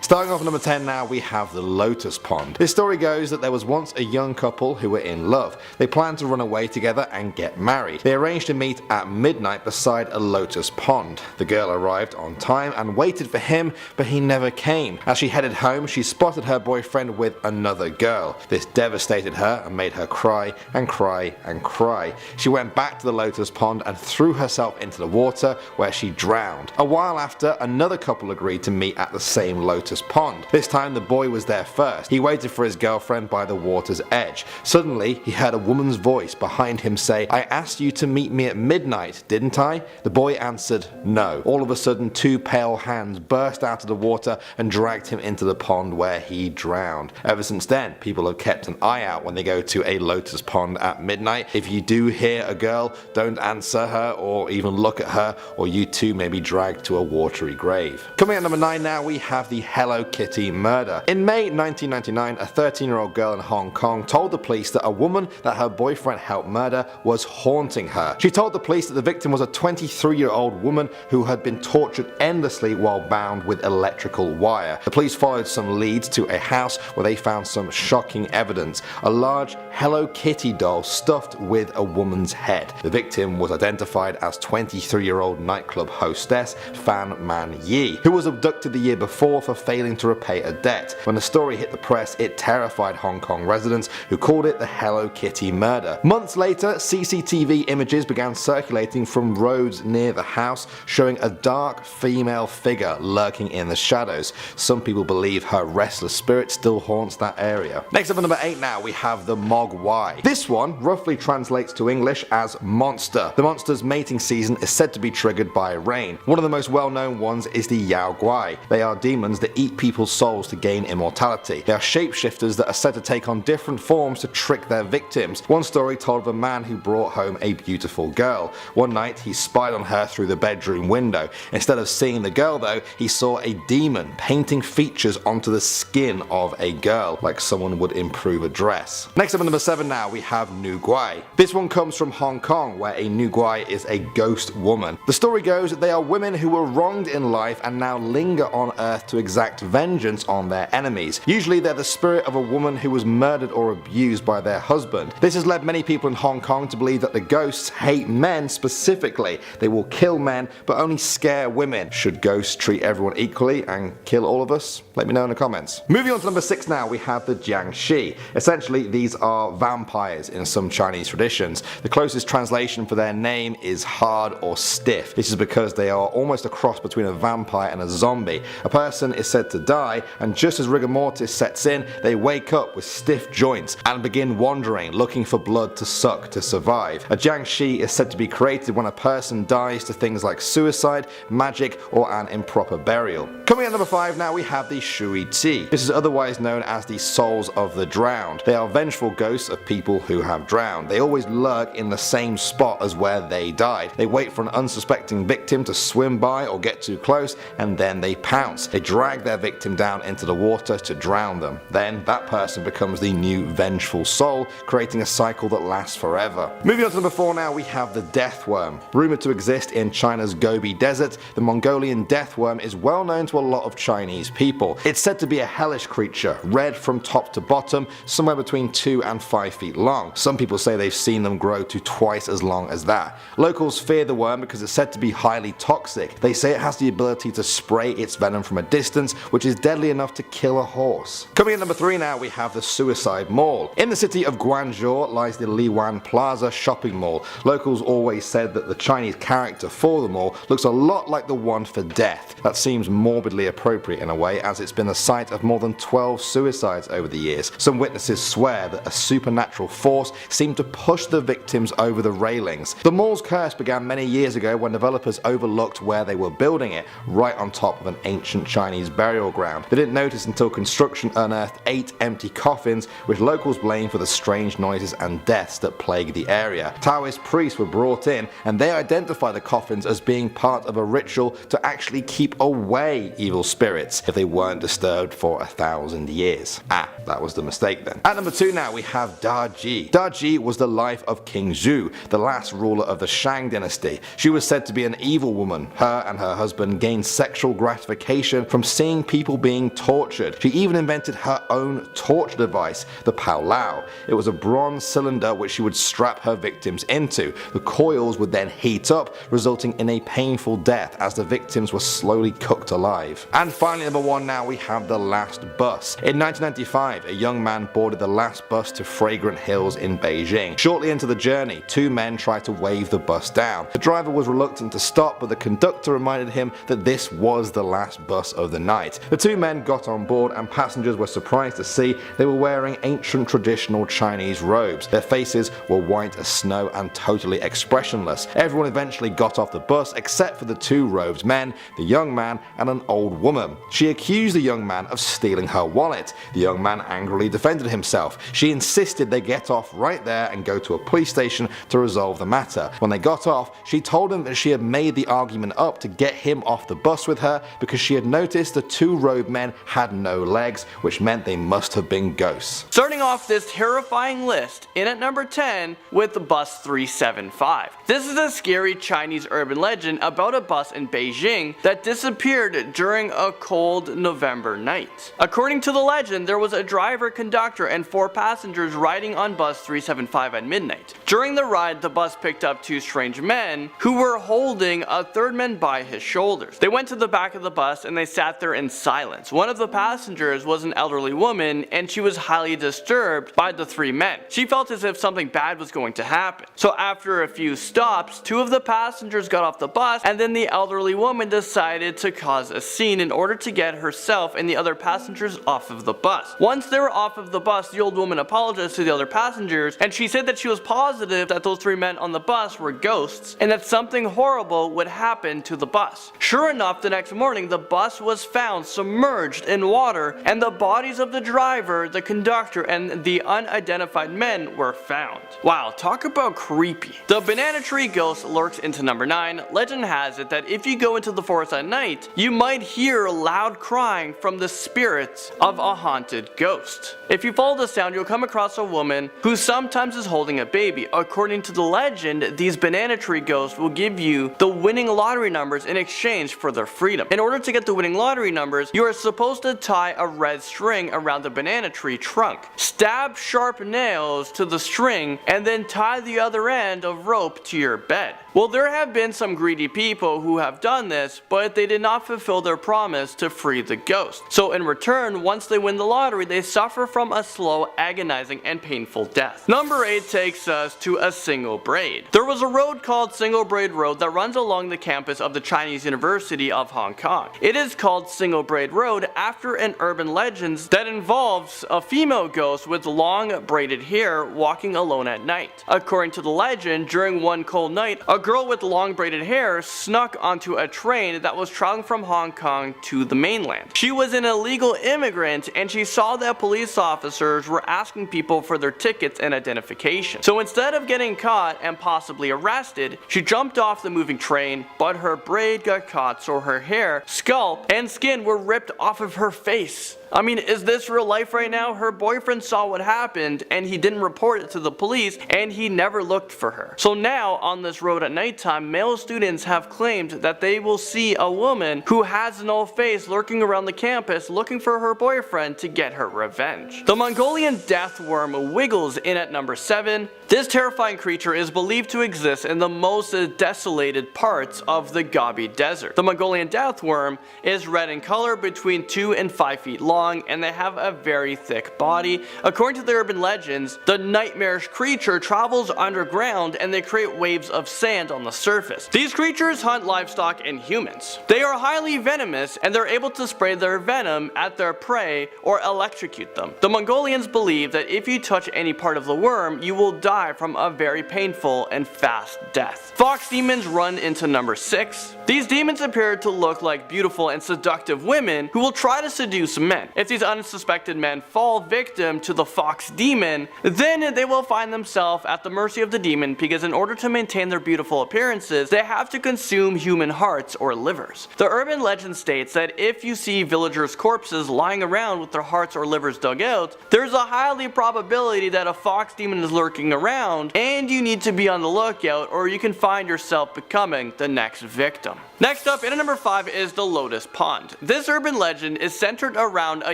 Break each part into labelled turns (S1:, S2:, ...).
S1: Starting off at number 10 now, we have the Lotus Pond. This story goes that there was once a young couple who were in love. They planned to run away together and get married. They arranged to meet at midnight beside a lotus pond. The girl arrived on time and waited for him, but he never came. As she headed home, she spotted her boyfriend with another girl. This devastated her and made her cry and cry and cry. She went back to the lotus pond and threw herself into the water, where she drowned. A while after, another couple agreed to meet at the same lotus pond. This time the boy was there first. He waited for his girlfriend by the water's edge. Suddenly he heard a woman's voice behind him say, "I asked you to meet me at midnight, didn't I?" The boy answered, "No." All of a sudden, two pale hands burst out of the water and dragged him into the pond, where he drowned. Ever since then, people have kept an eye out when they go to a lotus pond at midnight. If you do hear a girl, don't answer her or even look at her, or you too may be dragged to a watery grave. Coming at number 9 now, we have the Hello Kitty murder. In May 1999, a 13-year-old girl in Hong Kong told the police that a woman that her boyfriend helped murder was haunting her. She told the police that the victim was a 23-year-old woman who had been tortured endlessly while bound with electrical wire. The police followed some leads to a house where they found some shocking evidence: a large Hello Kitty doll stuffed with a woman's head. The victim was identified as 23-year-old nightclub hostess Fan Man Yi, who was abducted the year before for failing to repay a debt. When the story hit the press, it terrified Hong Kong residents, who called it the Hello Kitty murder. Months later, CCTV images began circulating from roads near the house, showing a dark female figure lurking in the shadows. Some people believe her restless spirit still haunts that area. Next up at number 8 now, we have the Mogwai. This one roughly translates to English as monster. The monster's mating season is said to be triggered by rain. One of the most well-known ones is the Yao Guai. They are demons that eat people's souls to gain immortality. They are shapeshifters that are said to take on different forms to trick their victims. One story told of a man who brought home a beautiful girl. One night he spied on her through the bedroom window. Instead of seeing the girl though, he saw a demon painting features onto the skin of a girl, like someone would improve a dress. Next up at number 7 now, we have Nu Guai. This one comes from Hong Kong, where a Nu Guai is a ghost woman. The story goes that they are women who were wronged in life and now linger on earth to exact vengeance on their enemies. Usually they're the spirit of a woman who was murdered or abused by their husband. This has led many people in Hong Kong to believe that the ghosts hate men specifically. They will kill men but only scare women. Should ghosts treat everyone equally and kill all of us? Let me know in the comments. Moving on to number 6 now, we have the Jiangshi. Essentially these are vampires in some Chinese traditions. The closest translation for their name is hard or stiff. This is because they are almost a cross between a vampire and a zombie. A person is said to die, and just as rigor mortis sets in, they wake up with stiff joints and begin wandering, looking for blood to suck to survive. A Jiangshi is said to be created when a person dies to things like suicide, magic, or an improper burial. Coming at number 5 now, we have the Shui Gui. This is otherwise known as the souls of the drowned. They are vengeful ghosts of people who have drowned. They always lurk in the same spot as where they died. They wait for an unsuspecting victim to swim by or get too close, and then they pounce. They drag their victim down into the water to drown them. Then that person becomes the new vengeful soul, creating a cycle that lasts forever. Moving on to number 4 now, we have the death worm. Rumored to exist in China's Gobi desert, the Mongolian death worm is well known to a lot of Chinese people. It's said to be a hellish creature, red from top to bottom, somewhere between 2 and 5 feet long. Some people say they've seen them grow to twice as long as that. Locals fear the worm because it's said to be highly toxic. They say it has the ability to spray its venom from a distance, which is deadly enough to kill a horse. Coming at number 3 now, we have the Suicide Mall. In the city of Guangzhou lies the Liwan Plaza shopping mall. Locals always said that the Chinese character for the mall looks a lot like the one for death. That seems morbidly appropriate in a way, as it's been the site of more than 12 suicides over the years. Some witnesses swear that a supernatural force seemed to push the victims over the railings. The mall's curse began many years ago when developers overlooked where they were building it, right on top of an ancient Chinese burial ground. They didn't notice until construction unearthed 8 empty coffins, which locals blame for the strange noises and deaths that plague the area. Taoist priests were brought in, and they identify the coffins as being part of a ritual to actually keep away evil spirits if they weren't disturbed for 1,000 years. That was the mistake then. At number 2 now, we have Da Ji. Da Ji was the life of King Zhu, the last ruler of the Shang dynasty. She was said to be an evil woman. Her and her husband gained sexual gratification from seeing seeing people being tortured. She even invented her own torture device, the Pao Lao. It was a bronze cylinder which she would strap her victims into. The coils would then heat up, resulting in a painful death as the victims were slowly cooked alive. And finally, number 1 now, we have the last bus. In 1995, a young man boarded the last bus to Fragrant Hills in Beijing. Shortly into the journey, 2 men tried to wave the bus down. The driver was reluctant to stop, but the conductor reminded him that this was the last bus of the night. The 2 men got on board, and passengers were surprised to see they were wearing ancient traditional Chinese robes. Their faces were white as snow and totally expressionless. Everyone eventually got off the bus except for the 2 robed men, the young man and an old woman. She accused the young man of stealing her wallet. The young man angrily defended himself. She insisted they get off right there and go to a police station to resolve the matter. When they got off, she told him that she had made the argument up to get him off the bus with her because she had noticed the 2 robed men had no legs, which meant they must have been ghosts.
S2: Starting off this terrifying list, in at number 10 with the bus 375. This is a scary Chinese urban legend about a bus in Beijing that disappeared during a cold November night. According to the legend, there was a driver, conductor, and 4 passengers riding on bus 375 at midnight. During the ride, the bus picked up 2 strange men who were holding a 3rd man by his shoulders. They went to the back of the bus and they sat there in silence. One of the passengers was an elderly woman, and she was highly disturbed by the 3 men. She felt as if something bad was going to happen. So after a few stops, 2 of the passengers got off the bus, and then the elderly woman decided to cause a scene in order to get herself and the other passengers off of the bus. Once they were off of the bus, the old woman apologized to the other passengers, and she said that she was positive that those 3 men on the bus were ghosts and that something horrible would happen to the bus. Sure enough, the next morning the bus was found submerged in water, and the bodies of the driver, the conductor, and the unidentified men were found. Wow, talk about creepy. The banana tree ghost lurks into number 9. Legend has it that if you go into the forest at night, you might hear loud crying from the spirits of a haunted ghost. If you follow the sound, you'll come across a woman who sometimes is holding a baby. According to the legend, these banana tree ghosts will give you the winning lottery numbers in exchange for their freedom. In order to get the winning lottery numbers, you are supposed to tie a red string around the banana tree trunk, stab sharp nails to the string, and then tie the other end of rope to your bed. Well, there have been some greedy people who have done this, but they did not fulfill their promise to free the ghost. So in return, once they win the lottery, they suffer from a slow, agonizing, and painful death. Number 8 takes us to a single braid. There was a road called Single Braid Road that runs along the campus of the Chinese University of Hong Kong. It is called Single Braid Road after an urban legend that involves a female ghost with long braided hair walking alone at night. According to the legend, during one cold night, a girl with long braided hair snuck onto a train that was traveling from Hong Kong to the mainland. She was an illegal immigrant, and she saw that police officers were asking people for their tickets and identification. So instead of getting caught and possibly arrested, she jumped off the moving train, but her braid got caught, so her hair, scalp, and skin were ripped off of her face. I mean, is this real life right now? Her boyfriend saw what happened and he didn't report it to the police, and he never looked for her. So now on this road at nighttime, male students have claimed that they will see a woman who has no face lurking around the campus looking for her boyfriend to get her revenge. The Mongolian death worm wiggles in at number 7. This terrifying creature is believed to exist in the most desolated parts of the Gobi desert. The Mongolian death worm is red in color, between 2 and 5 feet long, and they have a very thick body. According to the urban legends, the nightmarish creature travels underground and they create waves of sand on the surface. These creatures hunt livestock and humans. They are highly venomous, and they're able to spray their venom at their prey or electrocute them. The Mongolians believe that if you touch any part of the worm, you will die from a very painful and fast death. Fox demons run into number 6. These demons appear to look like beautiful and seductive women who will try to seduce men. If these unsuspected men fall victim to the fox demon, then they will find themselves at the mercy of the demon, because in order to maintain their beautiful beautiful appearances, they have to consume human hearts or livers. The urban legend states that if you see villagers' corpses lying around with their hearts or livers dug out, there's a highly probability that a fox demon is lurking around, and you need to be on the lookout or you can find yourself becoming the next victim. Next up, in at number 5 is the Lotus Pond. This urban legend is centered around a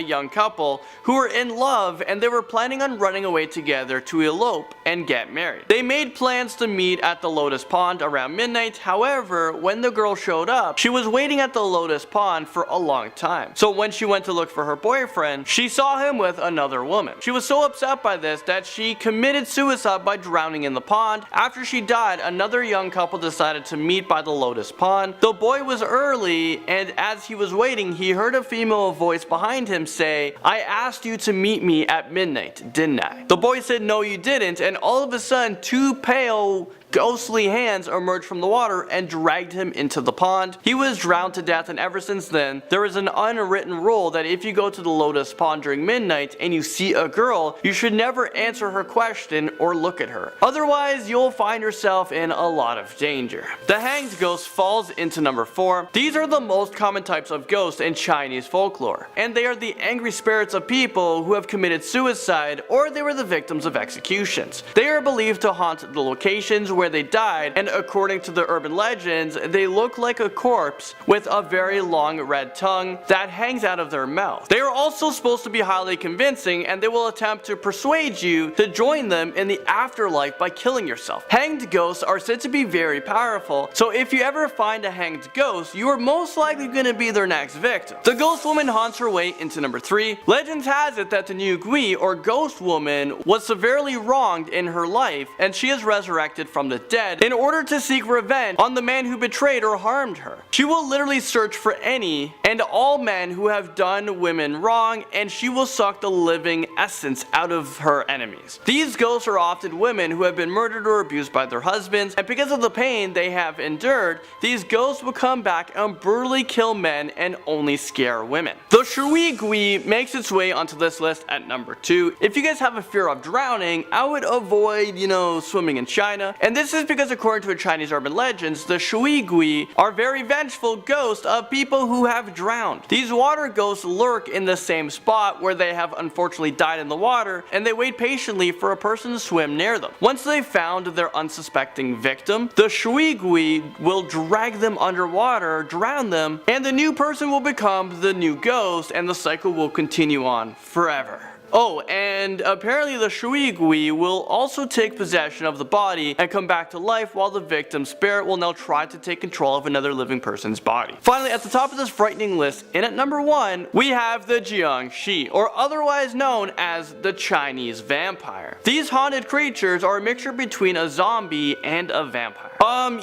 S2: young couple who were in love and they were planning on running away together to elope and get married. They made plans to meet at the Lotus Pond around midnight. However, when the girl showed up, she was waiting at the Lotus Pond for a long time. So when she went to look for her boyfriend, she saw him with another woman. She was so upset by this that she committed suicide by drowning in the pond. After she died, another young couple decided to meet by the Lotus Pond. The boy was early, and as he was waiting, he heard a female voice behind him say, "I asked you to meet me at midnight, didn't I?" The boy said, "No, you didn't," and all of a sudden, two pale, ghostly hands emerged from the water and dragged him into the pond. He was drowned to death, and ever since then, there is an unwritten rule that if you go to the Lotus Pond during midnight and you see a girl, you should never answer her question or look at her. Otherwise, you'll find yourself in a lot of danger. The hanged ghost falls into number 4. These are the most common types of ghosts in Chinese folklore, and they are the angry spirits of people who have committed suicide or they were the victims of executions. They are believed to haunt the locations where they died, and according to the urban legends, they look like a corpse with a very long red tongue that hangs out of their mouth. They are also supposed to be highly convincing, and they will attempt to persuade you to join them in the afterlife by killing yourself. Hanged ghosts are said to be very powerful, so if you ever find a hanged ghost, you are most likely going to be their next victim. The ghost woman haunts her way into number 3. Legends has it that the Shui Gui, or ghost woman, was severely wronged in her life, and she is resurrected from the dead in order to seek revenge on the man who betrayed or harmed her. She will literally search for any and all men who have done women wrong, and she will suck the living essence out of her enemies. These ghosts are often women who have been murdered or abused by their husbands, and because of the pain they have endured, these ghosts will come back and brutally kill men and only scare women. The Shui Gui makes its way onto this list at number 2. If you guys have a fear of drowning, I would avoid, swimming in China, and this is because according to Chinese urban legends, the Shui Gui are very vengeful ghosts of people who have drowned. These water ghosts lurk in the same spot where they have unfortunately died in the water, and they wait patiently for a person to swim near them. Once they've found their unsuspecting victim, the Shui Gui will drag them underwater, drown them, and the new person will become the new ghost, and the cycle will continue on forever. Oh, and apparently the Shui Gui will also take possession of the body and come back to life, while the victim's spirit will now try to take control of another living person's body. Finally, at the top of this frightening list, in at number 1, we have the Jiangshi, or otherwise known as the Chinese vampire. These haunted creatures are a mixture between a zombie and a vampire.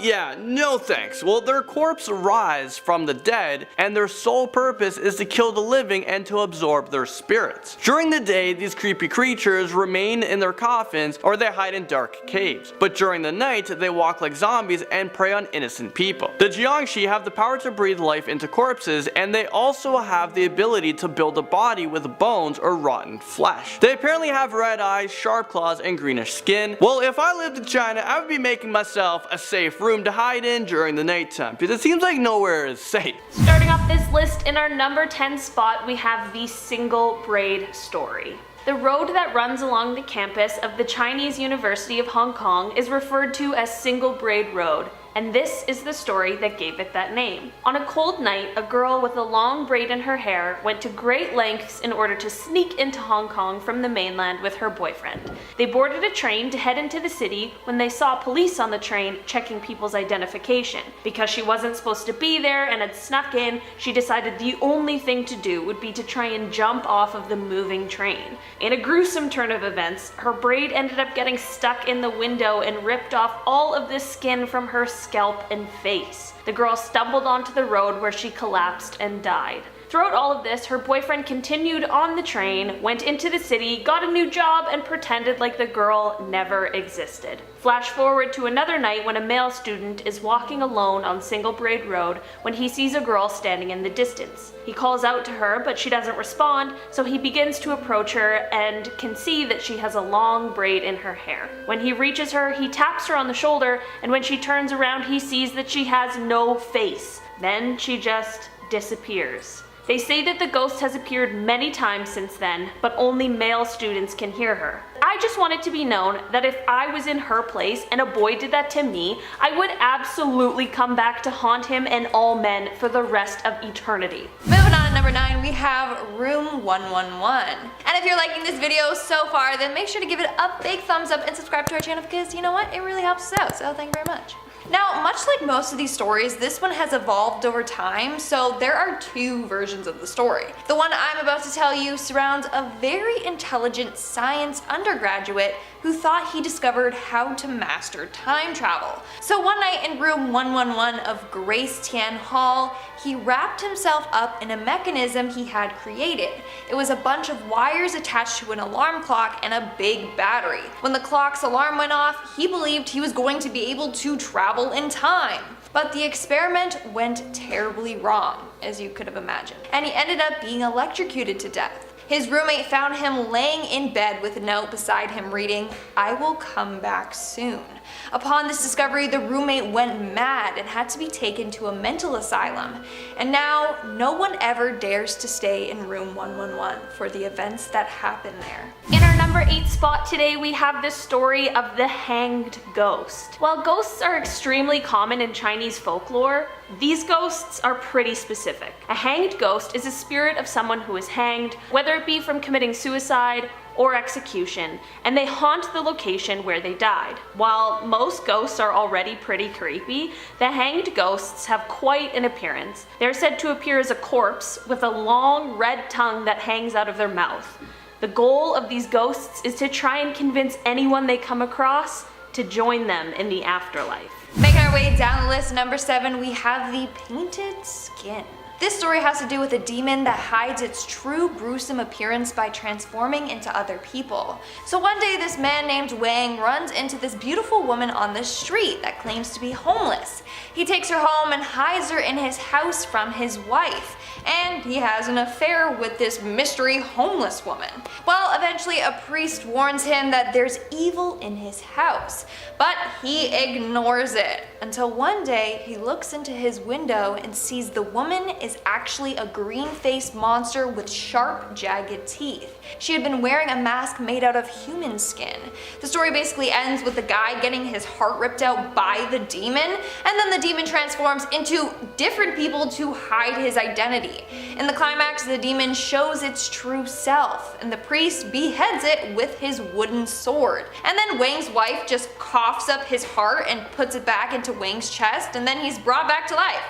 S2: Yeah, no thanks. Well, their corpse rise from the dead, and their sole purpose is to kill the living and to absorb their spirits. During the day, these creepy creatures remain in their coffins or they hide in dark caves, but during the night, they walk like zombies and prey on innocent people. The Jiangshi have the power to breathe life into corpses, and they also have the ability to build a body with bones or rotten flesh. They apparently have red eyes, sharp claws, and greenish skin. Well, if I lived in China, I would be making myself a safe room to hide in during the nighttime, because it seems like nowhere is safe.
S3: Starting off this list, in our number 10 spot, we have the single braid story. The road that runs along the campus of the Chinese University of Hong Kong is referred to as Single Braid Road, and this is the story that gave it that name. On a cold night, a girl with a long braid in her hair went to great lengths in order to sneak into Hong Kong from the mainland with her boyfriend. They boarded a train to head into the city when they saw police on the train checking people's identification. Because she wasn't supposed to be there and had snuck in, she decided the only thing to do would be to try and jump off of the moving train. In a gruesome turn of events, her braid ended up getting stuck in the window and ripped off all of the skin from her scalp and face. The girl stumbled onto the road where she collapsed and died. Throughout all of this, her boyfriend continued on the train, went into the city, got a new job, and pretended like the girl never existed. Flash forward to another night when a male student is walking alone on Single Braid Road when he sees a girl standing in the distance. He calls out to her, but she doesn't respond, so he begins to approach her and can see that she has a long braid in her hair. When he reaches her, he taps her on the shoulder, and when she turns around, he sees that she has no face. Then she just disappears. They say that the ghost has appeared many times since then, but only male students can hear her. I just want it to be known that if I was in her place and a boy did that to me, I would absolutely come back to haunt him and all men for the rest of eternity.
S4: Moving on to number 9, we have room 111. And if you're liking this video so far, then make sure to give it a big thumbs up and subscribe to our channel because you know what? It really helps us out, so thank you very much. Now, much like most of these stories, this one has evolved over time, so there are 2 versions of the story. The one I'm about to tell you surrounds a very intelligent science undergraduate who thought he discovered how to master time travel. So one night in room 111 of Grace Tian Hall, he wrapped himself up in a mechanism he had created. It was a bunch of wires attached to an alarm clock and a big battery. When the clock's alarm went off, he believed he was going to be able to travel in time. But the experiment went terribly wrong, as you could have imagined, and he ended up being electrocuted to death. His roommate found him laying in bed with a note beside him reading, "I will come back soon." Upon this discovery, the roommate went mad and had to be taken to a mental asylum. And now, no one ever dares to stay in room 111 for the events that happen there.
S3: In our number 8 spot today, we have the story of the hanged ghost. While ghosts are extremely common in Chinese folklore, these ghosts are pretty specific. A hanged ghost is a spirit of someone who is hanged, whether it be from committing suicide or execution, and they haunt the location where they died. While most ghosts are already pretty creepy, the hanged ghosts have quite an appearance. They're said to appear as a corpse with a long red tongue that hangs out of their mouth. The goal of these ghosts is to try and convince anyone they come across to join them in the afterlife.
S4: Making our way down the list, number 7, we have the painted skin. This story has to do with a demon that hides its true gruesome appearance by transforming into other people. So one day this man named Wang runs into this beautiful woman on the street that claims to be homeless. He takes her home and hides her in his house from his wife, and he has an affair with this mystery homeless woman. Well, eventually a priest warns him that there's evil in his house, but he ignores it until one day he looks into his window and sees the woman is actually a green-faced monster with sharp, jagged teeth. She had been wearing a mask made out of human skin. The story basically ends with the guy getting his heart ripped out by the demon, and then the demon transforms into different people to hide his identity. In the climax, the demon shows its true self, and the priest beheads it with his wooden sword. And then Wang's wife just coughs up his heart and puts it back into Wang's chest, and then he's brought back to life.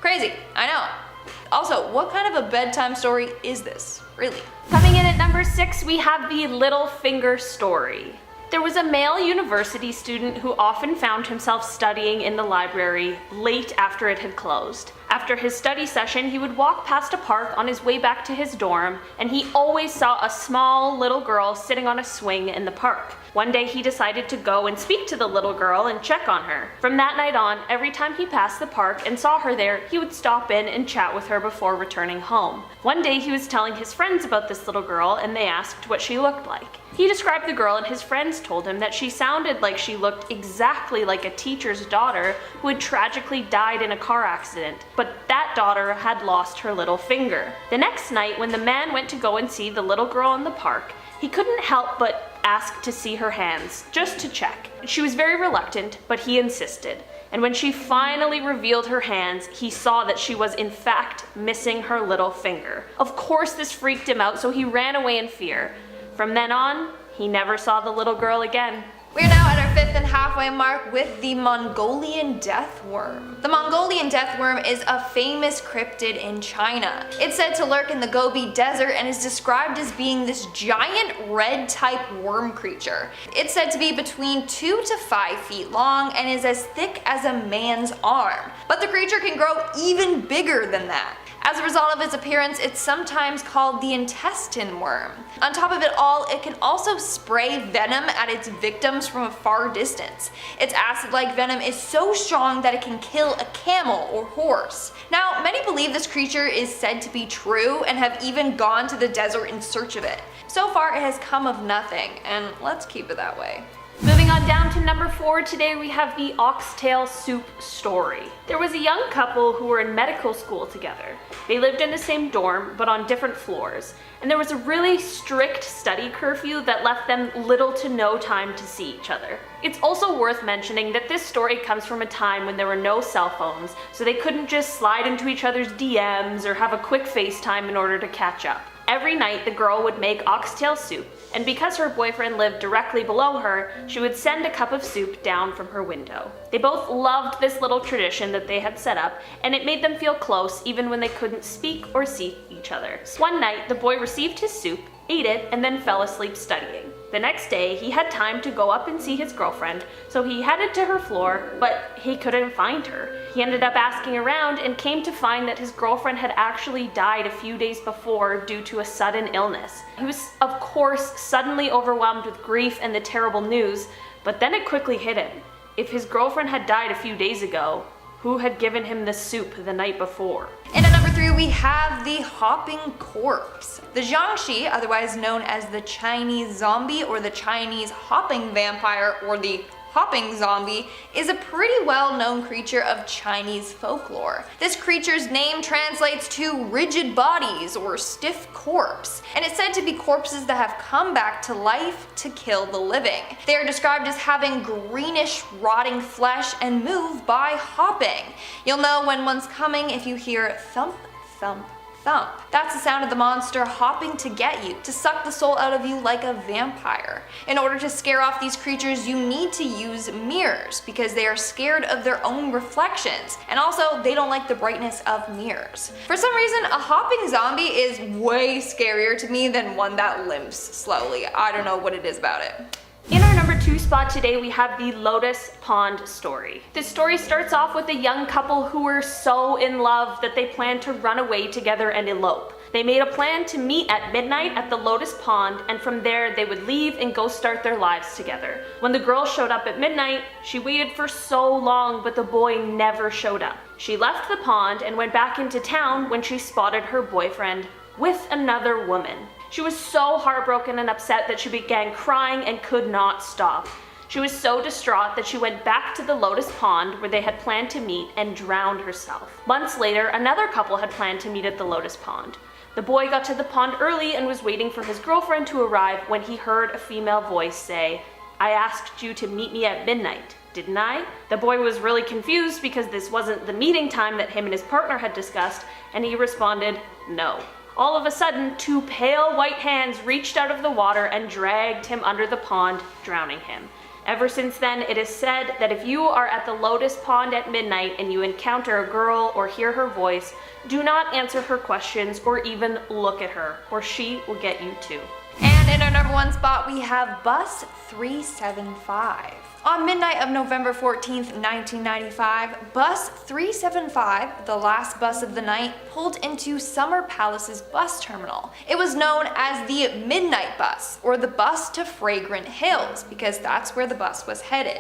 S4: Crazy, I know. Also, what kind of a bedtime story is this, really?
S3: Coming in at number 6, we have the Little Finger story. There was a male university student who often found himself studying in the library late after it had closed. After his study session, he would walk past a park on his way back to his dorm, and he always saw a small little girl sitting on a swing in the park. One day he decided to go and speak to the little girl and check on her. From that night on, every time he passed the park and saw her there, he would stop in and chat with her before returning home. One day he was telling his friends about this little girl, and they asked what she looked like. He described the girl, and his friends told him that she sounded like she looked exactly like a teacher's daughter who had tragically died in a car accident, but that daughter had lost her little finger. The next night, when the man went to go and see the little girl in the park, he couldn't help but ask to see her hands, just to check. She was very reluctant, but he insisted. And when she finally revealed her hands, he saw that she was in fact missing her little finger. Of course this freaked him out, so he ran away in fear. From then on, he never saw the little girl again.
S4: We're now at our 5th and halfway mark with the Mongolian death worm. The Mongolian death worm is a famous cryptid in China. It's said to lurk in the Gobi desert and is described as being this giant red-type worm creature. It's said to be between 2 to 5 feet long and is as thick as a man's arm. But the creature can grow even bigger than that. As a result of its appearance, it's sometimes called the intestine worm. On top of it all, it can also spray venom at its victims from a far distance. Its acid-like venom is so strong that it can kill a camel or horse. Now, many believe this creature is said to be true and have even gone to the desert in search of it. So far, it has come of nothing, and let's keep it that way.
S3: Moving on down to number 4, today we have the oxtail soup story. There was a young couple who were in medical school together. They lived in the same dorm, but on different floors, and there was a really strict study curfew that left them little to no time to see each other. It's also worth mentioning that this story comes from a time when there were no cell phones, so they couldn't just slide into each other's DMs or have a quick FaceTime in order to catch up. Every night the girl would make oxtail soup, and because her boyfriend lived directly below her, she would send a cup of soup down from her window. They both loved this little tradition that they had set up, and it made them feel close even when they couldn't speak or see each other. One night, the boy received his soup, ate it, and then fell asleep studying. The next day, he had time to go up and see his girlfriend, so he headed to her floor, but he couldn't find her. He ended up asking around and came to find that his girlfriend had actually died a few days before due to a sudden illness. He was, of course, suddenly overwhelmed with grief and the terrible news, but then it quickly hit him. If his girlfriend had died a few days ago, who had given him the soup the night before?
S4: And at number 3, we have the hopping corpse. The Jiangshi, otherwise known as the Chinese zombie or the Chinese hopping vampire or the hopping zombie, is a pretty well-known creature of Chinese folklore. This creature's name translates to rigid bodies or stiff corpse, and it's said to be corpses that have come back to life to kill the living. They are described as having greenish, rotting flesh and move by hopping. You'll know when one's coming if you hear thump, thump, thump. That's the sound of the monster hopping to get you, to suck the soul out of you like a vampire. In order to scare off these creatures, you need to use mirrors because they are scared of their own reflections, and also they don't like the brightness of mirrors. For some reason, a hopping zombie is way scarier to me than one that limps slowly. I don't know what it is about it.
S3: In our number 2 spot today, we have the Lotus Pond story. This story starts off with a young couple who were so in love that they planned to run away together and elope. They made a plan to meet at midnight at the Lotus Pond, and from there they would leave and go start their lives together. When the girl showed up at midnight, she waited for so long, but the boy never showed up. She left the pond and went back into town when she spotted her boyfriend with another woman. She was so heartbroken and upset that she began crying and could not stop. She was so distraught that she went back to the Lotus Pond where they had planned to meet and drowned herself. Months later, another couple had planned to meet at the Lotus Pond. The boy got to the pond early and was waiting for his girlfriend to arrive when he heard a female voice say, "I asked you to meet me at midnight, didn't I?" The boy was really confused because this wasn't the meeting time that him and his partner had discussed, and he responded, "No." All of a sudden, 2 pale white hands reached out of the water and dragged him under the pond, drowning him. Ever since then, it is said that if you are at the Lotus Pond at midnight and you encounter a girl or hear her voice, do not answer her questions or even look at her, or she will get you too.
S4: And in our number 1 spot, we have Bus 375. On midnight of November 14th, 1995, Bus 375, the last bus of the night, pulled into Summer Palace's bus terminal. It was known as the Midnight Bus, or the bus to Fragrant Hills, because that's where the bus was headed.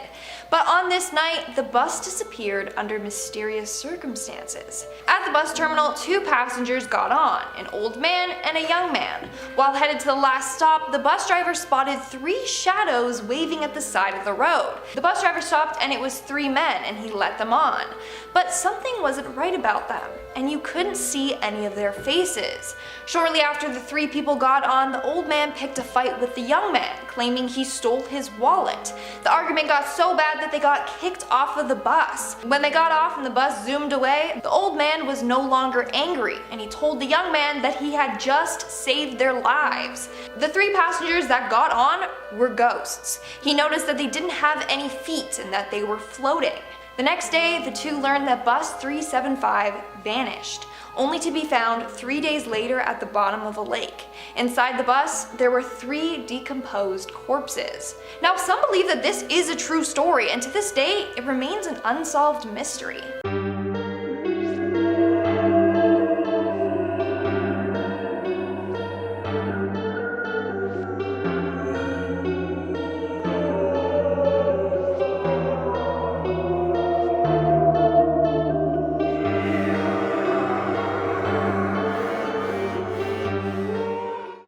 S4: But on this night, the bus disappeared under mysterious circumstances. At the bus terminal, 2 passengers got on, an old man and a young man. While headed to the last stop, the bus driver spotted 3 shadows waving at the side of the road. The bus driver stopped and it was 3 men and he let them on. But something wasn't right about them, and you couldn't see any of their faces. Shortly after the 3 people got on, the old man picked a fight with the young man, claiming he stole his wallet. The argument got so bad that they got kicked off of the bus. When they got off and the bus zoomed away, the old man was no longer angry, and he told the young man that he had just saved their lives. The 3 passengers that got on were ghosts. He noticed that they didn't have any feet and that they were floating. The next day, the 2 learned that Bus 375 vanished, only to be found 3 days later at the bottom of a lake. Inside the bus, there were 3 decomposed corpses. Now, some believe that this is a true story, and to this day, it remains an unsolved mystery.